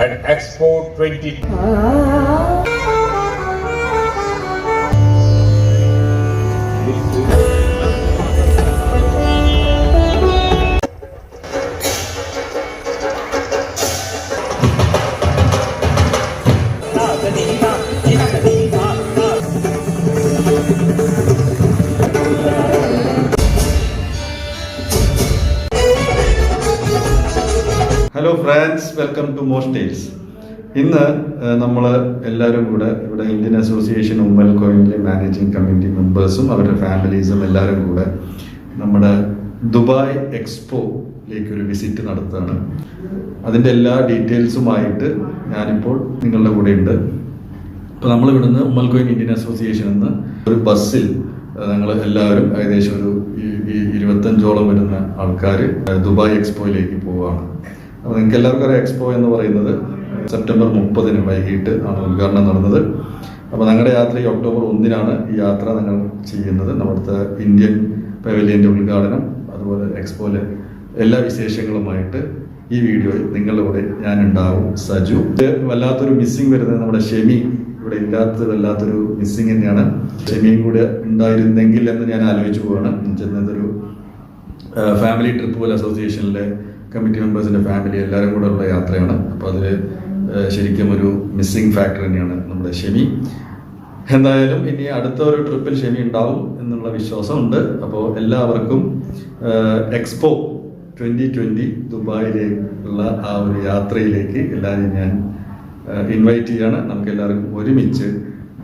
at Expo 20. Hello friends, welcome to most tales. ഇന്ന് നമ്മൾ എല്ലാവരും കൂടെ ഇവിടെ ഇന്ത്യൻ അസോസിയേഷൻ ഉമ്മൽ കോയിനിലെ മാനേജിംഗ് കമ്മിറ്റി മെമ്പേഴ്സും അവരുടെ ഫാമിലീസും എല്ലാവരും കൂടെ നമ്മുടെ ദുബായ് എക്സ്പോയിലേക്ക് ഒരു വിസിറ്റ് നടത്തുകയാണ്. അതിൻ്റെ എല്ലാ ഡീറ്റെയിൽസുമായിട്ട് ഞാനിപ്പോൾ നിങ്ങളുടെ കൂടെ ഉണ്ട്. അപ്പോൾ നമ്മൾ ഇവിടുന്ന് ഉമ്മൽ കോയിൻ ഇന്ത്യൻ അസോസിയേഷൻ എന്ന് ഒരു ബസ്സിൽ ഞങ്ങൾ എല്ലാവരും ഏകദേശം ഒരു 25ഓളം വരുന്ന ആൾക്കാർ ദുബായ് എക്സ്പോയിലേക്ക് പോവുകയാണ്. അപ്പോൾ നിങ്ങൾക്ക് എല്ലാവർക്കും അറിയാം, എക്സ്പോ എന്ന് പറയുന്നത് സെപ്റ്റംബർ 30 വൈകിട്ട് ആണ് ഉദ്ഘാടനം നടന്നത്. അപ്പോൾ ഞങ്ങളുടെ യാത്ര ഈ ഒക്ടോബർ 1 ഈ യാത്ര ഞങ്ങൾ ചെയ്യുന്നത്. നമ്മുടെ ഇന്ത്യൻ പവലിയൻ്റെ ഉദ്ഘാടനം, അതുപോലെ എക്സ്പോയിലെ എല്ലാ വിശേഷങ്ങളുമായിട്ട് ഈ വീഡിയോയിൽ നിങ്ങളുടെ കൂടെ ഞാനുണ്ടാവും. സജു. വല്ലാത്തൊരു മിസ്സിങ് വരുന്നത് നമ്മുടെ ഷെമി ഇവിടെ ഇല്ലാത്തത് വല്ലാത്തൊരു മിസ്സിങ് തന്നെയാണ്. ഷെമിയും കൂടെ ഉണ്ടായിരുന്നെങ്കിൽ എന്ന് ഞാൻ ആലോചിച്ചു പോവാണ്. ചെന്നതൊരു ഫാമിലി ട്രിപ്പ് പോലെ അസോസിയേഷനിലെ കമ്മിറ്റി മെമ്പേഴ്സിൻ്റെ ഫാമിലി എല്ലാവരും കൂടെ ഉള്ള യാത്രയാണ്. അപ്പോൾ അതിൽ ശരിക്കും ഒരു മിസ്സിങ് ഫാക്ടർ തന്നെയാണ് നമ്മുടെ ഷെമി. എന്തായാലും ഇനി അടുത്ത ഒരു ട്രിപ്പിൽ ഷെമി ഉണ്ടാവും എന്നുള്ള വിശ്വാസമുണ്ട്. അപ്പോൾ എല്ലാവർക്കും എക്സ്പോ 2020 ദുബായിലേക്കുള്ള ആ ഒരു യാത്രയിലേക്ക് എല്ലാവരെയും ഞാൻ ഇൻവൈറ്റ് ചെയ്യാണ്. നമുക്ക് എല്ലാവർക്കും ഒരുമിച്ച്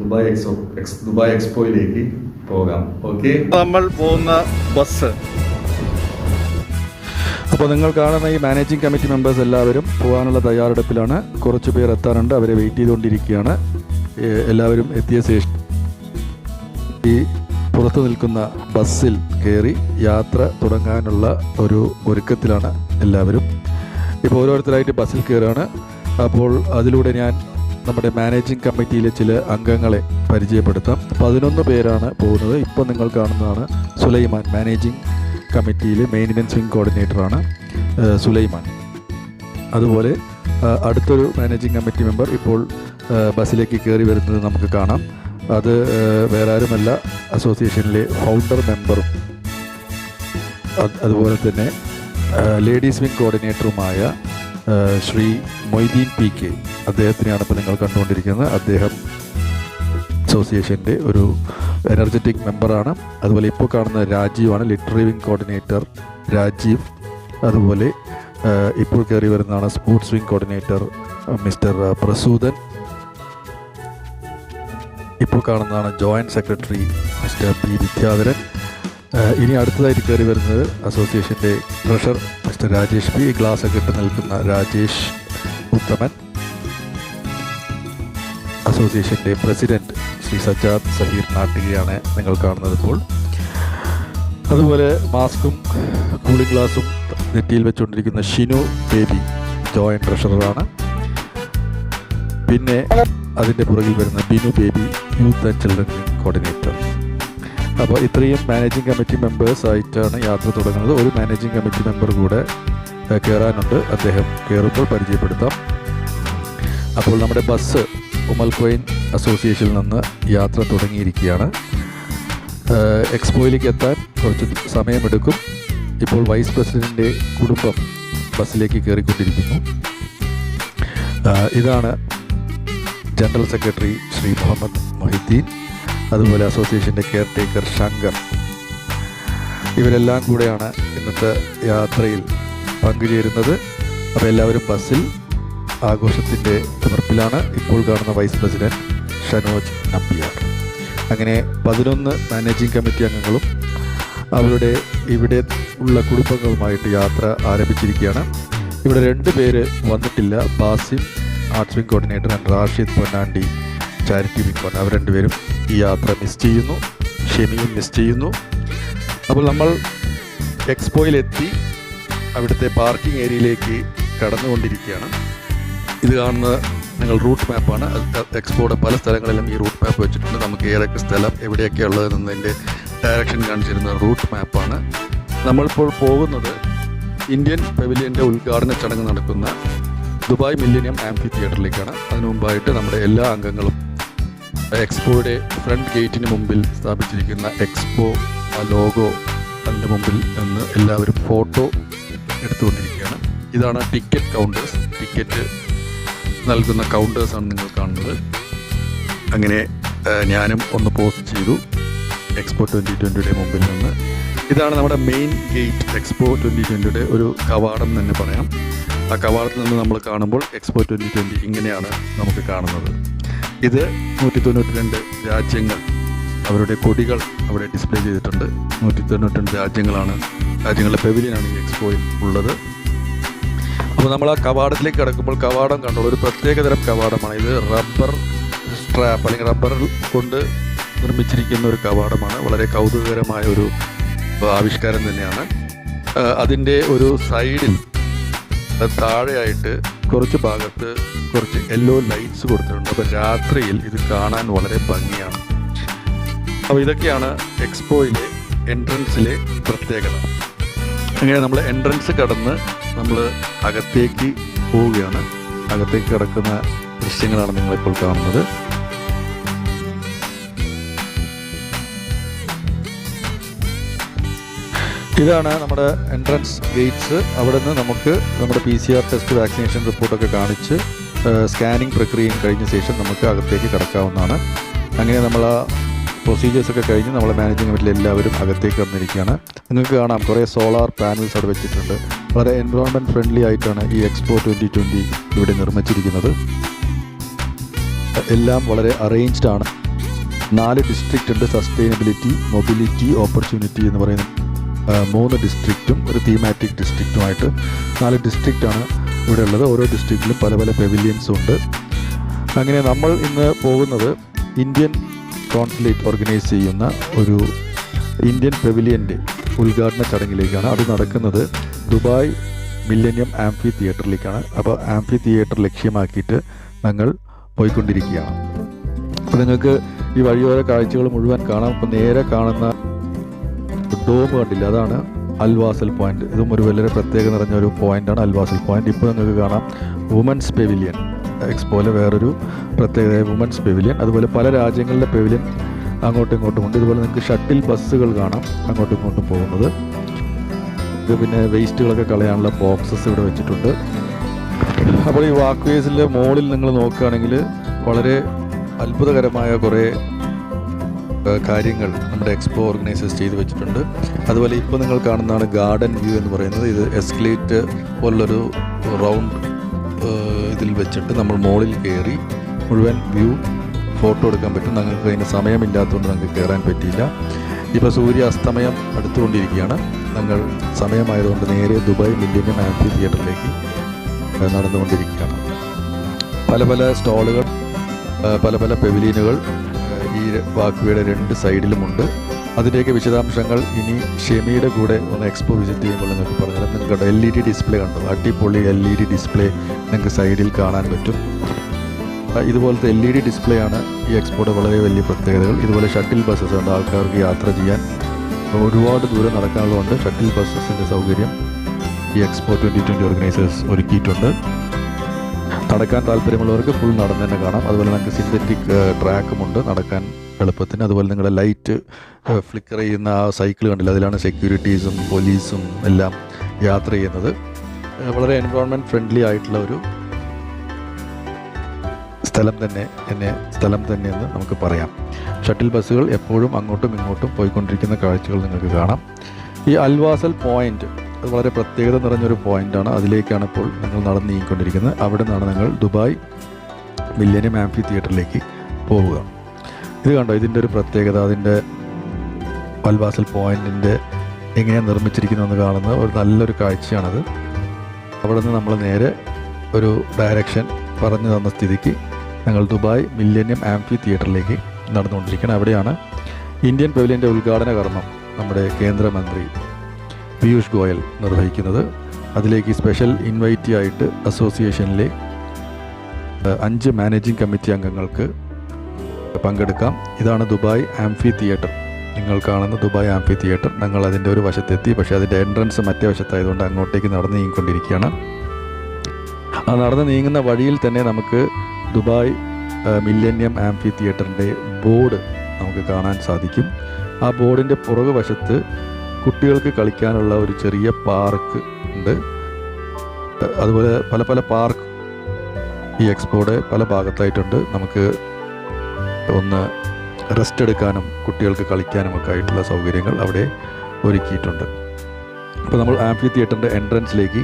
ദുബായ് എക്സ്പോയിലേക്ക് പോകാം. ഓക്കെ, നമ്മൾ പോകുന്ന ബസ്. അപ്പോൾ നിങ്ങൾ കാണുന്ന ഈ മാനേജിംഗ് കമ്മിറ്റി മെമ്പേഴ്സ് എല്ലാവരും പോകാനുള്ള തയ്യാറെടുപ്പിലാണ്. കുറച്ച് പേർ എത്താറുണ്ട്, അവരെ വെയിറ്റ് ചെയ്തുകൊണ്ടിരിക്കുകയാണ്. എല്ലാവരും എത്തിയ ശേഷം ഈ പുറത്തു നിൽക്കുന്ന ബസ്സിൽ കയറി യാത്ര തുടങ്ങാനുള്ള ഒരു ഒരുക്കത്തിലാണ് എല്ലാവരും. ഇപ്പോൾ ഓരോരുത്തരായിട്ട് ബസ്സിൽ കയറുകയാണ്. അപ്പോൾ അതിലൂടെ ഞാൻ നമ്മുടെ മാനേജിംഗ് കമ്മിറ്റിയിലെ ചില അംഗങ്ങളെ പരിചയപ്പെടുത്താം. 11 പേരാണ് പോകുന്നത്. ഇപ്പോൾ നിങ്ങൾ കാണുന്നതാണ് സുലൈമാൻ, മാനേജിംഗ് കമ്മിറ്റിയിലെ മെയിൻ്റനൻസ് വിങ് കോർഡിനേറ്ററാണ് സുലൈമാൻ. അതുപോലെ അടുത്തൊരു മാനേജിംഗ് കമ്മിറ്റി മെമ്പർ ഇപ്പോൾ ബസ്സിലേക്ക് കയറി വരുന്നത് നമുക്ക് കാണാം. അത് വേറെ ആരുമല്ല, അസോസിയേഷനിലെ ഫൗണ്ടർ മെമ്പറും അതുപോലെ തന്നെ ലേഡീസ് വിങ് കോർഡിനേറ്ററുമായ ശ്രീ മൊയ്തീൻ PK. അദ്ദേഹത്തിനെയാണ് ഇപ്പോൾ നിങ്ങൾ കണ്ടുകൊണ്ടിരിക്കുന്നത്. അദ്ദേഹം അസോസിയേഷൻ്റെ ഒരു എനർജറ്റിക് മെമ്പറാണ്. അതുപോലെ ഇപ്പോൾ കാണുന്ന രാജീവാണ്, ലിറ്റററി വിങ് കോർഡിനേറ്റർ രാജീവ്. അതുപോലെ ഇപ്പോൾ കയറി വരുന്നതാണ് സ്പോർട്സ് വിങ് കോർഡിനേറ്റർ മിസ്റ്റർ പ്രസൂദൻ. ഇപ്പോൾ കാണുന്നതാണ് joint secretary mister P. Vidyadharan. ഇനി അടുത്തതായിട്ട് കയറി വരുന്നത് അസോസിയേഷൻ്റെ treasurer mister Rajesh P. Glass ഒക്കെ ഇട്ട് നിൽക്കുന്ന രാജേഷ് ഉത്തമൻ. അസോസിയേഷൻ്റെ പ്രസിഡൻറ്റ് ശ്രീ സജ്ജാദ് സഹീർ നാട്ടികയാണ് നിങ്ങൾ കാണുന്നത് ഇപ്പോൾ. അതുപോലെ മാസ്കും കൂളിംഗ് ഗ്ലാസും നെറ്റിയിൽ വെച്ചുകൊണ്ടിരിക്കുന്ന ഷിനു ബേബി ജോയിൻറ്റ് ട്രഷററാണ്. പിന്നെ അതിൻ്റെ പുറകിൽ വരുന്ന Binu baby youth and children coordinator. അപ്പോൾ ഇത്രയും മാനേജിംഗ് കമ്മിറ്റി മെമ്പേഴ്സ് ആയിട്ടാണ് യാത്ര തുടങ്ങുന്നത്. ഒരു മാനേജിംഗ് കമ്മിറ്റി മെമ്പർ കൂടെ കയറാനുണ്ട്, അദ്ദേഹം കയറുമ്പോൾ പരിചയപ്പെടുത്താം. അപ്പോൾ നമ്മുടെ ബസ് ഉമ്മൽ കോയിൻ അസോസിയേഷനിൽ നിന്ന് യാത്ര തുടങ്ങിയിരിക്കുകയാണ്. എക്സ്പോയിലേക്ക് എത്താൻ കുറച്ച് സമയമെടുക്കും. ഇപ്പോൾ വൈസ് പ്രസിഡൻറ്റിൻ്റെ കുടുംബം ബസ്സിലേക്ക് കയറിക്കൊണ്ടിരിക്കുന്നു. ഇതാണ് ജനറൽ സെക്രട്ടറി ശ്രീ മുഹമ്മദ് മൊഹിദ്ദീൻ, അതുപോലെ അസോസിയേഷൻ്റെ കെയർ ടേക്കർ ശങ്കർ. ഇവരെല്ലാം കൂടെയാണ് ഇന്നത്തെ യാത്രയിൽ പങ്കുചേരുന്നത്. അപ്പോൾ എല്ലാവരും ബസ്സിൽ ആഘോഷത്തിൻ്റെ തിമിർപ്പിലാണ്. ഇപ്പോൾ കാണുന്ന വൈസ് പ്രസിഡൻറ്റ് ഷനോജ് നമ്പിയാർ. അങ്ങനെ 11 മാനേജിംഗ് കമ്മിറ്റി അംഗങ്ങളും അവരുടെ ഇവിടെ ഉള്ള കുടുംബങ്ങളുമായിട്ട് യാത്ര ആരംഭിച്ചിരിക്കുകയാണ്. ഇവിടെ 2 പേര് വന്നിട്ടില്ല, Basim arts wing coordinator and Rashid Ponnandi charity wing coordinator. അവർ 2 പേരും ഈ യാത്ര മിസ് ചെയ്യുന്നു, ഷെമിയും മിസ് ചെയ്യുന്നു. അപ്പോൾ നമ്മൾ എക്സ്പോയിലെത്തി അവിടുത്തെ പാർക്കിംഗ് ഏരിയയിലേക്ക് കടന്നുകൊണ്ടിരിക്കുകയാണ്. ഇത് കാണുന്ന നിങ്ങൾ റൂട്ട് മാപ്പാണ്. എക്സ്പോയുടെ പല സ്ഥലങ്ങളിലും ഈ റൂട്ട് മാപ്പ് വെച്ചിട്ടുണ്ട്. നമുക്ക് ഏതൊക്കെ സ്ഥലം എവിടെയൊക്കെ ഉള്ളതെന്നതിൻ്റെ ഡയറക്ഷൻ കാണിച്ചിരുന്ന റൂട്ട് മാപ്പാണ്. നമ്മളിപ്പോൾ പോകുന്നത് ഇന്ത്യൻ പെവിലിയൻ്റെ ഉദ്ഘാടന ചടങ്ങ് നടക്കുന്ന ദുബായ് മില്ലേനിയം ആംഫി തിയേറ്ററിലേക്കാണ്. അതിനു മുമ്പായിട്ട് നമ്മുടെ എല്ലാ അംഗങ്ങളും എക്സ്പോയുടെ ഫ്രണ്ട് ഗേറ്റിന് മുമ്പിൽ സ്ഥാപിച്ചിരിക്കുന്ന എക്സ്പോ ലോഗോ അതിൻ്റെ മുമ്പിൽ നിന്ന് എല്ലാവരും ഫോട്ടോ എടുത്തുകൊണ്ടിരിക്കുകയാണ്. ഇതാണ് ടിക്കറ്റ് കൗണ്ടേഴ്സ്. ടിക്കറ്റ് നൽകുന്ന കൗണ്ടേഴ്സാണ് നിങ്ങൾ കാണുന്നത്. അങ്ങനെ ഞാനും ഒന്ന് പോസ്റ്റ് ചെയ്തു എക്സ്പോ 2020യുടെ മുമ്പിൽ നിന്ന്. ഇതാണ് നമ്മുടെ മെയിൻ ഗേറ്റ്, എക്സ്പോ 2020യുടെ ഒരു കവാടം തന്നെ പറയാം. ആ കവാടത്തിൽ നിന്ന് നമ്മൾ കാണുമ്പോൾ എക്സ്പോ 2020 ഇങ്ങനെയാണ് നമുക്ക് കാണുന്നത്. ഇത് 192 രാജ്യങ്ങൾ അവരുടെ കൊടികൾ അവിടെ ഡിസ്പ്ലേ ചെയ്തിട്ടുണ്ട്. 192 രാജ്യങ്ങളുടെ പെവിലിയനാണ് ഈ എക്സ്പോയിൽ ഉള്ളത്. അപ്പോൾ നമ്മൾ ആ കവാടത്തിലേക്ക് കിടക്കുമ്പോൾ കവാടം കണ്ടോളൂ, ഒരു പ്രത്യേകതരം കവാടമാണ്. ഇത് റബ്ബർ സ്ട്രാപ്പ് അല്ലെങ്കിൽ റബ്ബർ കൊണ്ട് നിർമ്മിച്ചിരിക്കുന്ന ഒരു കവാടമാണ്. വളരെ കൗതുകകരമായ ഒരു ആവിഷ്കാരം തന്നെയാണ്. അതിൻ്റെ ഒരു സൈഡിൽ താഴെയായിട്ട് കുറച്ച് ഭാഗത്ത് കുറച്ച് യെല്ലോ ലൈറ്റ്സ് കൊടുത്തിട്ടുണ്ട്. അപ്പോൾ രാത്രിയിൽ ഇത് കാണാൻ വളരെ ഭംഗിയാണ്. അപ്പോൾ ഇതൊക്കെയാണ് എക്സ്പോയിലെ എൻട്രൻസിലെ പ്രത്യേകത. അങ്ങനെ നമ്മൾ എൻട്രൻസ് കടന്ന് നമ്മൾ അകത്തേക്ക് പോവുകയാണ്. അകത്തേക്ക് കിടക്കുന്ന ദൃശ്യങ്ങളാണ് നിങ്ങളിപ്പോൾ കാണുന്നത്. ഇതാണ് നമ്മുടെ എൻട്രൻസ് ഗേറ്റ്സ്. അവിടെ നിന്ന് നമുക്ക് നമ്മുടെ PCR ടെസ്റ്റ്, വാക്സിനേഷൻ റിപ്പോർട്ടൊക്കെ കാണിച്ച് സ്കാനിങ് പ്രക്രിയയും കഴിഞ്ഞ ശേഷം നമുക്ക് അകത്തേക്ക് കടക്കാവുന്നതാണ്. അങ്ങനെ നമ്മൾ ആ പ്രൊസീജിയേഴ്സൊക്കെ കഴിഞ്ഞ് നമ്മളെ മാനേജിംഗ് കമ്മിറ്റിയിൽ എല്ലാവരും അകത്തേക്ക് വന്നിരിക്കുകയാണ്. നിങ്ങൾക്ക് കാണാം കുറേ സോളാർ പാനൽസ് അവിടെ വെച്ചിട്ടുണ്ട്. വളരെ എൻവയോൺമെൻറ്റ് ഫ്രണ്ട്ലി ആയിട്ടാണ് ഈ എക്സ്പോ 2020 ഇവിടെ നിർമ്മിച്ചിരിക്കുന്നത്. എല്ലാം വളരെ അറേഞ്ച്ഡ് ആണ്. 4 ഡിസ്ട്രിക്റ്റ് ഉണ്ട്. സസ്റ്റൈനബിലിറ്റി, മൊബിലിറ്റി, ഓപ്പർച്യൂണിറ്റി എന്ന് പറയുന്ന 3 ഡിസ്ട്രിക്റ്റും ഒരു തീമാറ്റിക് ഡിസ്ട്രിക്റ്റുമായിട്ട് 4 ഡിസ്ട്രിക്റ്റാണ് ഇവിടെ ഉള്ളത്. ഓരോ ഡിസ്ട്രിക്റ്റിലും പല പല പെവിലിയൻസും ഉണ്ട്. അങ്ങനെ നമ്മൾ ഇന്ന് പോകുന്നത് ഇന്ത്യൻ കോൺസുലേറ്റ് ഓർഗനൈസ് ചെയ്യുന്ന ഒരു ഇന്ത്യൻ പെവിലിയൻ്റെ ഉദ്ഘാടന ചടങ്ങിലേക്കാണ്. അത് നടക്കുന്നത് ദുബായ് മില്ലേനിയം ആംഫി തിയേറ്ററിലേക്കാണ്. അപ്പോൾ ആംഫി തിയേറ്റർ ലക്ഷ്യമാക്കിയിട്ട് ഞങ്ങൾ പോയിക്കൊണ്ടിരിക്കുകയാണ്. അപ്പോൾ നിങ്ങൾക്ക് ഈ വഴിയോര കാഴ്ചകൾ മുഴുവൻ കാണാം. ഇപ്പോൾ നേരെ കാണുന്ന ഡോം കണ്ടില്ല, അതാണ് അൽവാസൽ പോയിന്റ്. ഇതും ഒരു വളരെ പ്രത്യേകത നിറഞ്ഞ ഒരു പോയിന്റാണ് അൽവാസൽ പോയിന്റ്. ഇപ്പോൾ നിങ്ങൾക്ക് കാണാം വുമൻസ് പെവിലിയൻ, എക്സ്പോലെ വേറൊരു പ്രത്യേകത വുമൻസ് പെവിലിയൻ. അതുപോലെ പല രാജ്യങ്ങളിലെ പെവിലിയൻ അങ്ങോട്ടും ഇങ്ങോട്ടും ഉണ്ട്. ഇതുപോലെ നിങ്ങൾക്ക് ഷട്ടിൽ ബസ്സുകൾ കാണാം അങ്ങോട്ടും ഇങ്ങോട്ടും പോകുന്നത്. ഇത് പിന്നെ വേസ്റ്റുകളൊക്കെ കളയാനുള്ള ബോക്സസ് ഇവിടെ വെച്ചിട്ടുണ്ട്. അപ്പോൾ ഈ വാക്ക് വേസിലെ മുകളിൽ നിങ്ങൾ നോക്കുകയാണെങ്കിൽ വളരെ അത്ഭുതകരമായ കുറേ കാര്യങ്ങൾ നമ്മുടെ എക്സ്പോ ഓർഗനൈസേഴ്സ് ചെയ്ത് വെച്ചിട്ടുണ്ട്. അതുപോലെ ഇപ്പോൾ നിങ്ങൾ കാണുന്നതാണ് ഗാർഡൻ വ്യൂ എന്ന് പറയുന്നത്. ഇത് എസ്കലേറ്റ് പോലുള്ളൊരു റൗണ്ട് ഇതിൽ വെച്ചിട്ട് നമ്മൾ മുകളിൽ കയറി മുഴുവൻ വ്യൂ ഫോട്ടോ എടുക്കാൻ പറ്റും. ഞങ്ങൾക്ക് അതിന് സമയമില്ലാത്തതുകൊണ്ട് ഞങ്ങൾക്ക് കയറാൻ പറ്റിയില്ല. ഇപ്പോൾ സൂര്യാസ്തമയം അടുത്തുകൊണ്ടിരിക്കുകയാണ്. ഞങ്ങൾ സമയമായതുകൊണ്ട് നേരെ ദുബായ് മില്ലേനിയം ആംഫി തിയേറ്ററിലേക്ക് നടന്നുകൊണ്ടിരിക്കുകയാണ്. പല പല സ്റ്റോളുകൾ, പല പല പെവിലിയനുകൾ ഈ വാക്ക്വേയുടെ 2 സൈഡിലുമുണ്ട്. അതിൻ്റെയൊക്കെ വിശദാംശങ്ങൾ ഇനി ഷെമിയുടെ കൂടെ ഒന്ന് എക്സ്പോ വിസിറ്റ് ചെയ്യുമ്പോൾ നിങ്ങൾക്ക് പറഞ്ഞാൽ നിങ്ങൾക്ക് LED ഡിസ്പ്ലേ കണ്ടു. അടിപൊളി LED ഡിസ്പ്ലേ നിങ്ങൾക്ക് സൈഡിൽ കാണാൻ പറ്റും. ഇതുപോലത്തെ LED ഡിസ്പ്ലേ ആണ് ഈ എക്സ്പോയുടെ വളരെ വലിയ പ്രത്യേകതകൾ. ഇതുപോലെ ഷട്ടിൽ ബസ്സസ് ഉണ്ട്. ആൾക്കാർക്ക് യാത്ര ചെയ്യാൻ ഒരുപാട് ദൂരം നടക്കാനുള്ളതുകൊണ്ട് ഷട്ടിൽ ബസ്സസിൻ്റെ സൗകര്യം ഈ എക്സ്പോ 2020 ഓർഗനൈസേഴ്സ് ഒരുക്കിയിട്ടുണ്ട്. നടക്കാൻ താല്പര്യമുള്ളവർക്ക് ഫുൾ നടന്ന് തന്നെ കാണാം. അതുപോലെ നമുക്ക് സിന്തറ്റിക് ട്രാക്കുമുണ്ട് നടക്കാൻ എളുപ്പത്തിന്. അതുപോലെ നിങ്ങളുടെ ലൈറ്റ് ഫ്ലിക്കർ ചെയ്യുന്ന ആ സൈക്കിൾ കണ്ടില്ല, അതിലാണ് സെക്യൂരിറ്റീസും പോലീസും എല്ലാം യാത്ര ചെയ്യുന്നത്. വളരെ എൻവയോൺമെൻറ്റ് ഫ്രണ്ട്ലി ആയിട്ടുള്ള ഒരു സ്ഥലം തന്നെയെന്ന് നമുക്ക് പറയാം. ഷട്ടിൽ ബസ്സുകൾ എപ്പോഴും അങ്ങോട്ടും ഇങ്ങോട്ടും പോയിക്കൊണ്ടിരിക്കുന്ന കാഴ്ചകൾ നിങ്ങൾക്ക് കാണാം. ഈ അൽവാസൽ പോയിൻ്റ് അത് വളരെ പ്രത്യേകത നിറഞ്ഞൊരു പോയിൻ്റാണ്. അതിലേക്കാണ് ഇപ്പോൾ ഞങ്ങൾ നടന്ന് നീങ്ങിക്കൊണ്ടിരിക്കുന്നത്. അവിടെ നിന്നാണ് ഞങ്ങൾ ദുബായ് മില്ലേനിയം ആംഫി തിയേറ്ററിലേക്ക് പോവുക. ഇത് കണ്ടോ, ഇതിൻ്റെ ഒരു പ്രത്യേകത, അതിൻ്റെ അൽവാസൽ പോയിൻറ്റിൻ്റെ എങ്ങനെയാണ് നിർമ്മിച്ചിരിക്കുന്നതെന്ന് കാണുന്നത് ഒരു നല്ലൊരു കാഴ്ചയാണത്. അവിടെ നിന്ന് നമ്മൾ നേരെ ഒരു ഡയറക്ഷൻ പറഞ്ഞു തന്ന സ്ഥിതിക്ക് ഞങ്ങൾ ദുബായ് മില്ലേനിയം ആംഫി തിയേറ്ററിലേക്ക് നടന്നുകൊണ്ടിരിക്കുകയാണ്. അവിടെയാണ് ഇന്ത്യൻ പെവിലിയൻ്റെ ഉദ്ഘാടന കർമ്മം നമ്മുടെ കേന്ദ്രമന്ത്രി പീയൂഷ് ഗോയൽ നിർവഹിക്കുന്നത്. അതിലേക്ക് സ്പെഷ്യൽ ഇൻവൈറ്റി ആയിട്ട് അസോസിയേഷനിലെ 5 മാനേജിംഗ് കമ്മിറ്റി അംഗങ്ങൾക്ക് പങ്കെടുക്കാം. ഇതാണ് ദുബായ് ആംഫി തിയേറ്റർ. നിങ്ങൾ കാണുന്ന ദുബായ് ആംഫി തിയേറ്റർ. ഞങ്ങൾ അതിൻ്റെ ഒരു വശത്തെത്തി, പക്ഷേ അതിൻ്റെ എൻട്രൻസ് മറ്റേ വശത്തായതുകൊണ്ട് അങ്ങോട്ടേക്ക് നടന്ന് നീങ്ങിക്കൊണ്ടിരിക്കുകയാണ്. ആ നടന്ന് നീങ്ങുന്ന വഴിയിൽ തന്നെ നമുക്ക് ദുബായ് മില്ലേനിയം ആംഫി തിയേറ്ററിൻ്റെ ബോർഡ് നമുക്ക് കാണാൻ സാധിക്കും. ആ ബോർഡിൻ്റെ പുറകു വശത്ത് കുട്ടികൾക്ക് കളിക്കാനുള്ള ഒരു ചെറിയ പാർക്ക് ഉണ്ട്. അതുപോലെ പല പല പാർക്ക് ഈ എക്സ്പോയുടെ പല ഭാഗത്തായിട്ടുണ്ട്. നമുക്ക് ഒന്ന് റെസ്റ്റ് എടുക്കാനും കുട്ടികൾക്ക് കളിക്കാനും ഒക്കെ ആയിട്ടുള്ള സൗകര്യങ്ങൾ അവിടെ ഒരുക്കിയിട്ടുണ്ട്. അപ്പോൾ നമ്മൾ ആംഫി തിയേറ്ററിൻ്റെ എൻട്രൻസിലേക്ക്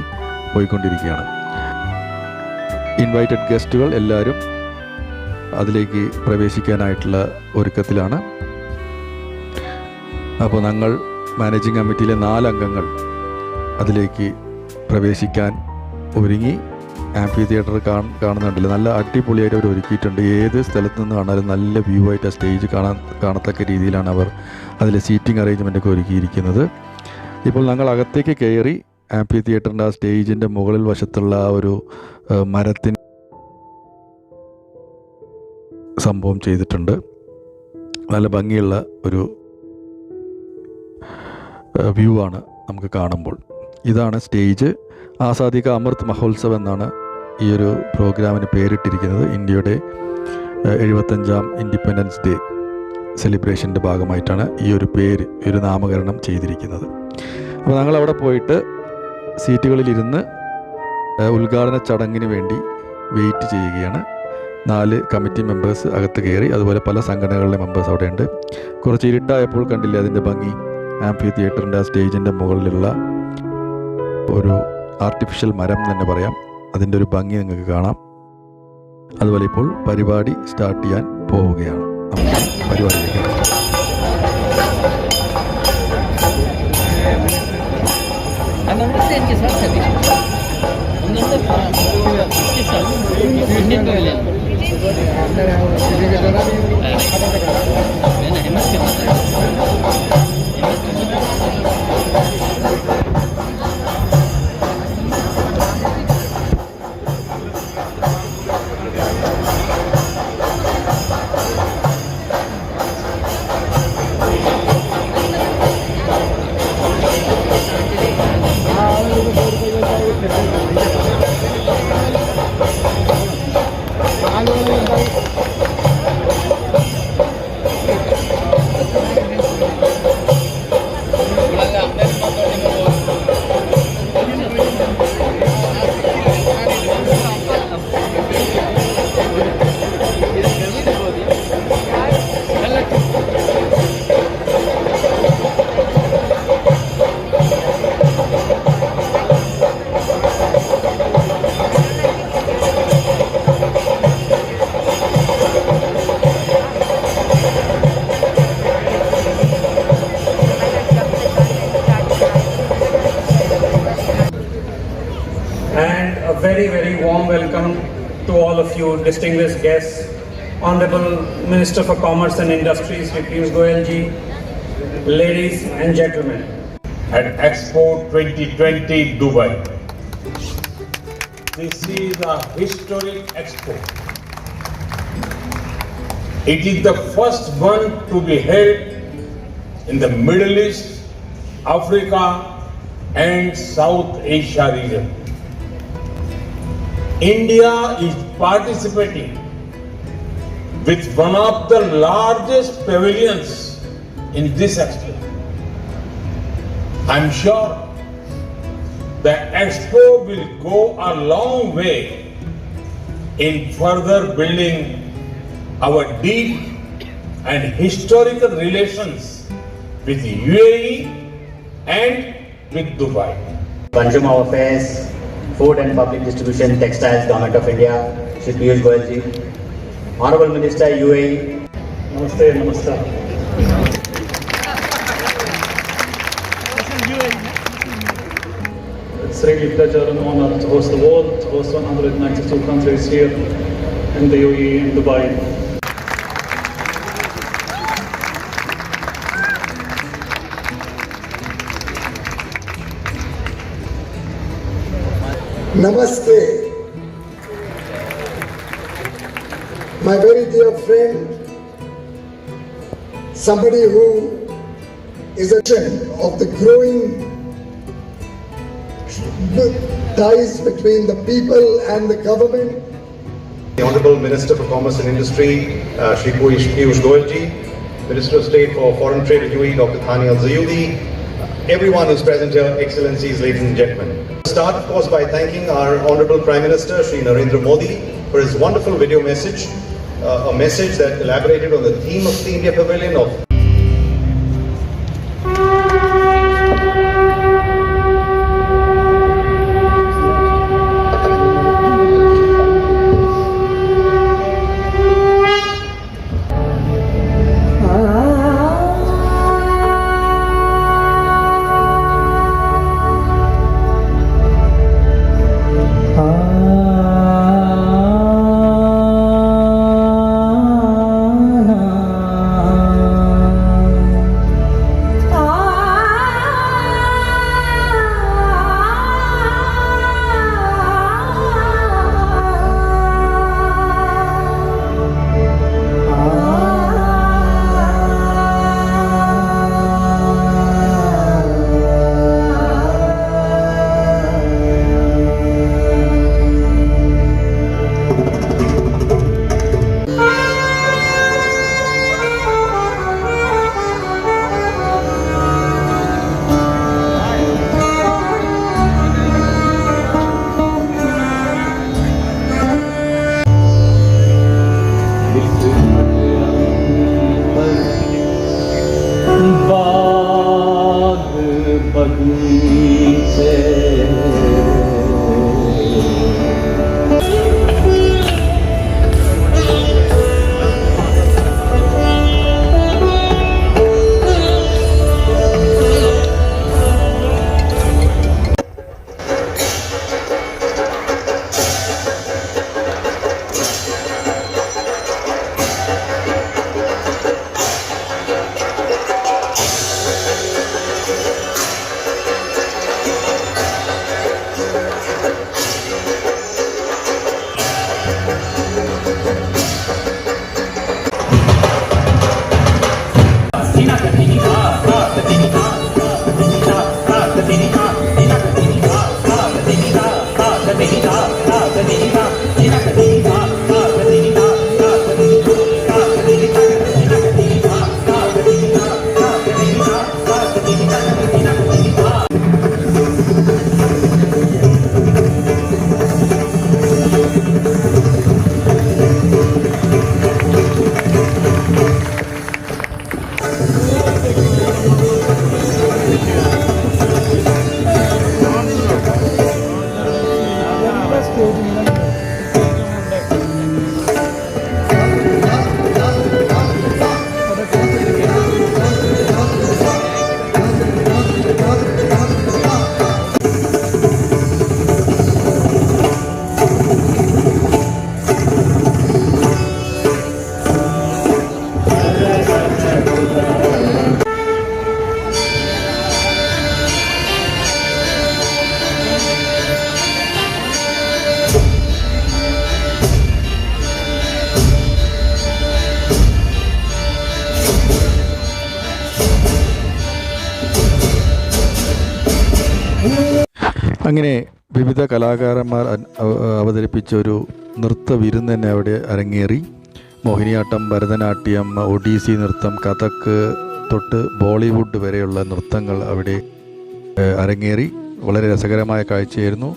പോയിക്കൊണ്ടിരിക്കുകയാണ്. ഇൻവൈറ്റഡ് ഗസ്റ്റുകൾ എല്ലാവരും അതിലേക്ക് പ്രവേശിക്കാനായിട്ടുള്ള ഒരുക്കത്തിലാണ്. അപ്പോൾ ഞങ്ങൾ മാനേജിംഗ് കമ്മിറ്റിയിലെ 4 അംഗങ്ങൾ അതിലേക്ക് പ്രവേശിക്കാൻ ഒരുങ്ങി. ആംഫി തിയേറ്റർ കാണുന്നുണ്ടല്ലോ, നല്ല അടിപൊളിയായിട്ട് അവർ ഒരുക്കിയിട്ടുണ്ട്. ഏത് സ്ഥലത്ത് നിന്ന് കാണാനും നല്ല വ്യൂ ആയിട്ട് ആ സ്റ്റേജ് കാണത്തക്ക രീതിയിലാണ് അവർ അതിലെ സീറ്റിംഗ് അറേഞ്ച്മെൻ്റൊക്കെ ഒരുക്കിയിരിക്കുന്നത്. ഇപ്പോൾ ഞങ്ങൾ അകത്തേക്ക് കയറി ആംഫി തിയേറ്ററിൻ്റെ ആ സ്റ്റേജിൻ്റെ മുകളിൽ വശത്തുള്ള ആ ഒരു മരത്തിന് സംഭവം ചെയ്തിട്ടുണ്ട്. നല്ല ഭംഗിയുള്ള ഒരു വ്യൂ ആണ് നമുക്ക് കാണുമ്പോൾ. ഇതാണ് സ്റ്റേജ്. ആസാദി കാ അമൃത് മഹോത്സവ് എന്നാണ് ഈ ഒരു പ്രോഗ്രാമിന് പേരിട്ടിരിക്കുന്നത്. ഇന്ത്യയുടെ 75ാം ഇൻഡിപെൻഡൻസ് ഡേ സെലിബ്രേഷൻ്റെ ഭാഗമായിട്ടാണ് ഈ ഒരു നാമകരണം ചെയ്തിരിക്കുന്നത്. അപ്പോൾ ഞങ്ങളവിടെ പോയിട്ട് സീറ്റുകളിലിരുന്ന് ഉദ്ഘാടന ചടങ്ങിന് വേണ്ടി വെയിറ്റ് ചെയ്യുകയാണ്. 4 കമ്മിറ്റി മെമ്പേഴ്സ് അകത്ത് കയറി, അതുപോലെ പല സംഘടനകളുടെ മെമ്പേഴ്സ് അവിടെ ഉണ്ട്. കുറച്ച് ഇരുട്ടായപ്പോൾ കണ്ടില്ലേ അതിൻ്റെ ഭംഗി. ആംഫി തിയേറ്ററിൻ്റെ ആ സ്റ്റേജിൻ്റെ മുകളിലുള്ള ഒരു ആർട്ടിഫിഷ്യൽ മരം തന്നെ പറയാം, അതിൻ്റെ ഒരു ഭംഗി നിങ്ങൾക്ക് കാണാം. അതുപോലെ ഇപ്പോൾ പരിപാടി സ്റ്റാർട്ട് ചെയ്യാൻ പോവുകയാണ്. നമുക്ക് പരിപാടിയിലേക്ക് very, very warm welcome to all of you distinguished guests, Honorable Minister for Commerce and Industry, Shri Piyush Goyal ji, ladies and gentlemen. At Expo 2020 Dubai. This is a historic expo. It is the first one to be held in the Middle East, Africa and South Asia region. India is participating with one of the largest pavilions in this expo. I'm sure the expo will go a long way in further building our deep and historical relations with UAE and with Dubai. Consumer Affairs, Food and Public Distribution, Textiles, Government of India, Shri Piyush Goyal ji, Honorable Minister UAE. Namaste, namaskar. It's really a pleasure and honor to host the world, to host 192 countries here in the UAE in Dubai. Namaste. My very dear friend, somebody who is a trend of the growing ties between the people and the government. The Honorable Minister for Commerce and Industry, Shri Piyush Goyal ji, Minister of State for Foreign Trade at UAE, Dr. Thani Al-Zayudi, everyone who's present here, Excellencies, ladies and gentlemen. Start, of course, by thanking our Honorable Prime Minister, Shri Narendra Modi, for his wonderful video message, a message that elaborated on the theme of the India Pavilion of അങ്ങനെ വിവിധ കലാകാരന്മാർ അവതരിപ്പിച്ച ഒരു നൃത്ത വിരുന്ന് തന്നെ അവിടെ അരങ്ങേറി. മോഹിനിയാട്ടം, ഭരതനാട്യം, ഒഡീസി നൃത്തം, കഥക്ക് തൊട്ട് ബോളിവുഡ് വരെയുള്ള നൃത്തങ്ങൾ അവിടെ അരങ്ങേറി. വളരെ രസകരമായ കാഴ്ചയായിരുന്നു.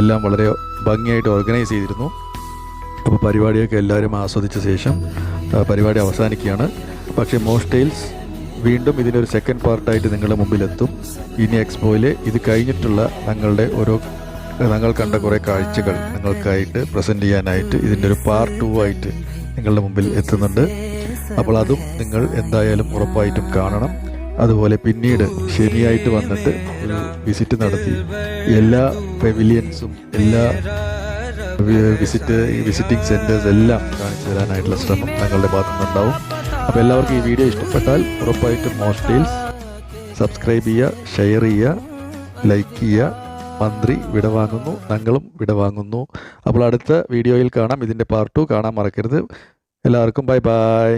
എല്ലാം വളരെ ഭംഗിയായിട്ട് ഓർഗനൈസ് ചെയ്തിരുന്നു. അപ്പോൾ പരിപാടിയൊക്കെ എല്ലാവരും ആസ്വദിച്ച ശേഷം പരിപാടി അവസാനിക്കുകയാണ്. പക്ഷേ മോസ്റ്റ് ടെയിൽസ് വീണ്ടും ഇതിനൊരു സെക്കൻഡ് പാർട്ടായിട്ട് നിങ്ങളുടെ മുമ്പിലെത്തും. ഇനി എക്സ്പോയിൽ ഇത് കഴിഞ്ഞിട്ടുള്ള ഞങ്ങൾ കണ്ട കുറേ കാഴ്ചകൾ നിങ്ങൾക്കായിട്ട് പ്രസൻറ്റ് ചെയ്യാനായിട്ട് ഇതിൻ്റെ ഒരു പാർട്ട് 2 ആയിട്ട് നിങ്ങളുടെ മുമ്പിൽ എത്തുന്നുണ്ട്. അപ്പോൾ അതും നിങ്ങൾ എന്തായാലും ഉറപ്പായിട്ടും കാണണം. അതുപോലെ പിന്നീട് ശനിയായിട്ട് വന്നിട്ട് ഒരു വിസിറ്റ് നടത്തി എല്ലാ പെവിലിയൻസും എല്ലാ വിസിറ്റിംഗ് സെൻറ്റേഴ്സ് എല്ലാം കാണിച്ചു തരാനായിട്ടുള്ള ശ്രമം ഞങ്ങളുടെ ഭാഗത്തുനിന്നുണ്ടാവും. അപ്പോൾ എല്ലാവർക്കും ഈ വീഡിയോ ഇഷ്ടപ്പെട്ടാൽ ഉറപ്പായിട്ടും മോസ്റ്റ് ടെയിൽസ് സബ്സ്ക്രൈബ് ചെയ്യുക, ഷെയർ ചെയ്യുക, ലൈക്ക് ചെയ്യുക. മന്ത്രി വിടവാങ്ങുന്നു, ഞങ്ങളും വിടവാങ്ങുന്നു. അപ്പോൾ അടുത്ത വീഡിയോയിൽ കാണാം. ഇതിൻ്റെ പാർട്ട് 2 കാണാൻ മറക്കരുത്. എല്ലാവർക്കും ബൈ ബൈ.